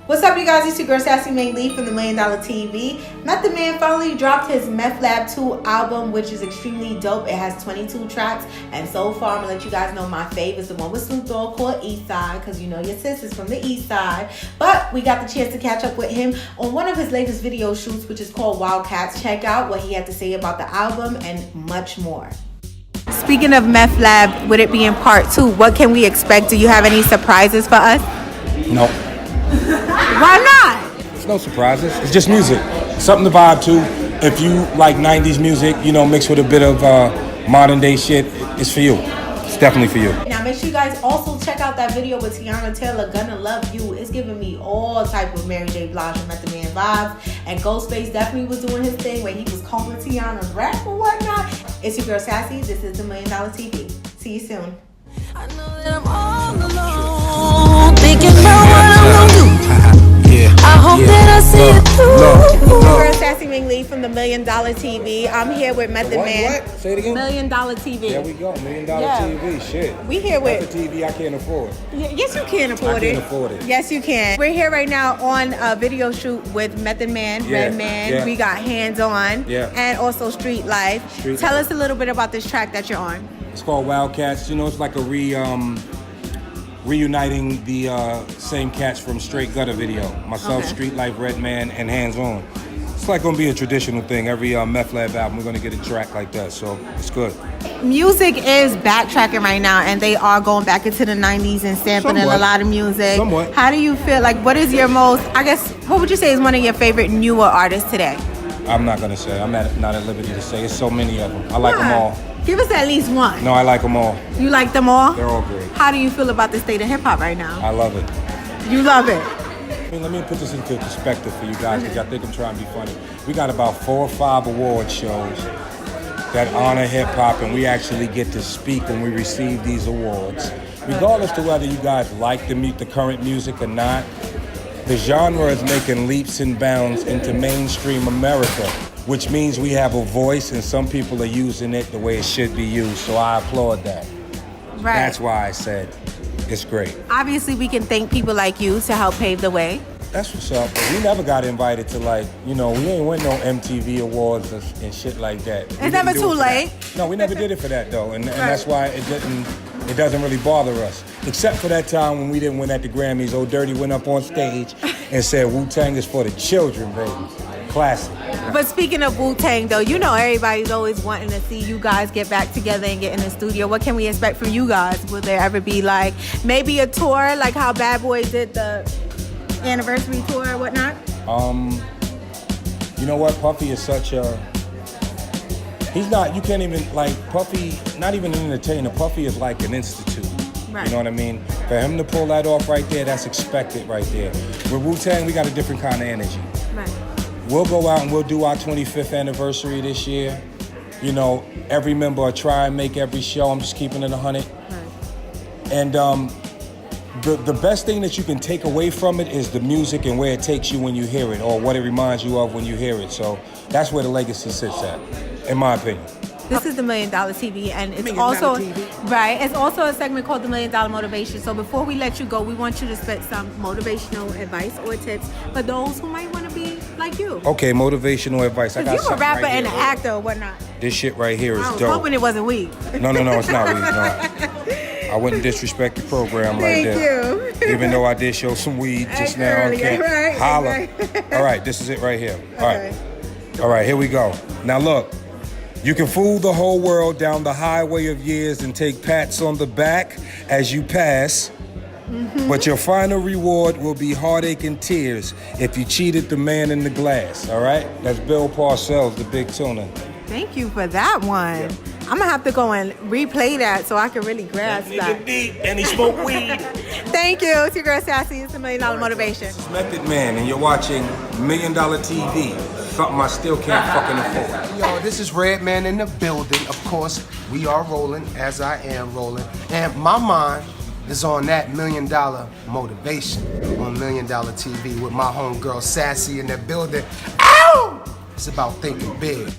What's up, you guys? It's your girl Sassy Minglee from the $1 Million TV. Meth Man finally dropped his Meth Lab 2 album, which is extremely dope. It has 22 tracks, and so far I'm gonna let you guys know my fave is the one with Snoop Dogg called East Side, because you know your sis is from the East Side. But we got the chance to catch up with him on one of his latest video shoots, which is called Catz. Check out what he had to say about the album and much more. Speaking of Meth Lab, with it being part 2, what can we expect? Do you have any surprises for us? No. Why not? It's no surprises. It's just music. Something to vibe to. If you like 90s music, you know, mixed with a bit of modern day shit, it's for you. It's definitely for you. Now make sure you guys also check out that video with Teyana Taylor, Gonna Love You. It's giving me all type of Mary J. Blige and Method Man vibes. And Ghostface definitely was doing his thing where he was calling Teyana's rap or whatnot. It's your girl Sassy. This is the $1 Million TV. See you soon. I know that I'm all alone, thinking about what I'm gonna do. I hope that I see it through. Girl Sassy Minglee from the $1 Million TV. I'm here with Method Man. What? Say it again. $1 Million TV. There we go. $1 Million Yeah. TV. Shit. We here with. That's a TV I can't afford. Yes, you can afford it. I can afford it. Yes, you can. We're here right now on a video shoot with Method Man, Yeah, Redman. yeah. We got Hands On, Yeah. and also Street Life. Tell us a little bit about this track that you're on. It's called Catz. You know, it's like a reuniting the same cats from Straight Gutter video. Myself, Okay. Street Life, Redman, and Hands On. It's like gonna be a traditional thing. Every Meth Lab album, we're gonna get a track like that. So it's good. Music is backtracking right now, and they are going back into the 90s and sampling Somewhat. a lot of music. Somewhat. How do you feel? Like, what is your most, I guess, what would you say is one of your favorite newer artists today? I'm not gonna say. I'm not at liberty to say. It's so many of them. I like them all. Give us at least one. No, I like them all. You like them all? They're all great. How do you feel about the state of hip hop right now? I love it. You love it. I mean, let me put this into perspective for you guys, because I think I'm trying to be funny. We got about 4 or 5 award shows that honor hip hop, and we actually get to speak when we receive these awards. Regardless to whether you guys like the current music or not, the genre is making leaps and bounds into mainstream America, which means we have a voice, and some people are using it the way it should be used. So I applaud that. Right. That's why I said it's great. Obviously, we can thank people like you to help pave the way. That's what's up. But we never got invited to, like, you know, we ain't win no MTV awards and shit like that. It's never too late. No, we never did it for that though, and that's why it doesn't really bother us. Except for that time when we didn't win at the Grammys. Old Dirty went up on stage and said Wu-Tang is for the children, baby. Classic. But speaking of Wu-Tang, though, you know everybody's always wanting to see you guys get back together and get in the studio. What can we expect from you guys? Will there ever be, like, maybe a tour, like how Bad Boy did the anniversary tour or whatnot? You know what? Puffy is such a... He's not... You can't even... Like, Puffy, not even an entertainer. Puffy is like an institute. Right. You know what I mean? For him to pull that off right there, that's expected right there. With Wu-Tang, we got a different kind of energy. Right. We'll go out and we'll do our 25th anniversary this year. You know, every member will try and make every show. I'm just keeping it 100. Right. And the best thing that you can take away from it is the music and where it takes you when you hear it, or what it reminds you of when you hear it. So that's where the legacy sits at, in my opinion. This is the $1 Million TV, and it's $1 Million also TV. right. It's also a segment called the $1 Million Motivation. So before we let you go, we want you to spit some motivational advice or tips for those who might want to be like you. Okay, motivational advice. I got Because you're a something rapper right and an here. actor or whatnot. This shit right here is I was dope. hoping it wasn't weed. No, it's not weed. No. I wouldn't disrespect the program like Thank that. you. Even though I did show some weed just now. Earlier, Okay. right, Holla. right. All right, this is it right here. All Okay. right. All right, here we go. Now look, you can fool the whole world down the highway of years and take pats on the back as you pass. But your final reward will be heartache and tears if you cheated the man in the glass. All right? That's Bill Parcells, the big tuna. Thank you for that one. Yeah. I'm gonna have to go and replay that so I can really grasp that. Deep, and he smoked weed. Thank you. It's your girl Sassy. It's the $1 Million Motivation. This is Method Man, and you're watching $1 Million TV. Something I still can't fucking afford. Yo, this is Redman in the building. Of course, we are rolling as I am rolling. And my mind is on that $1 Million Motivation on $1 Million TV with my homegirl Sassy in the building. Ow! It's about thinking big.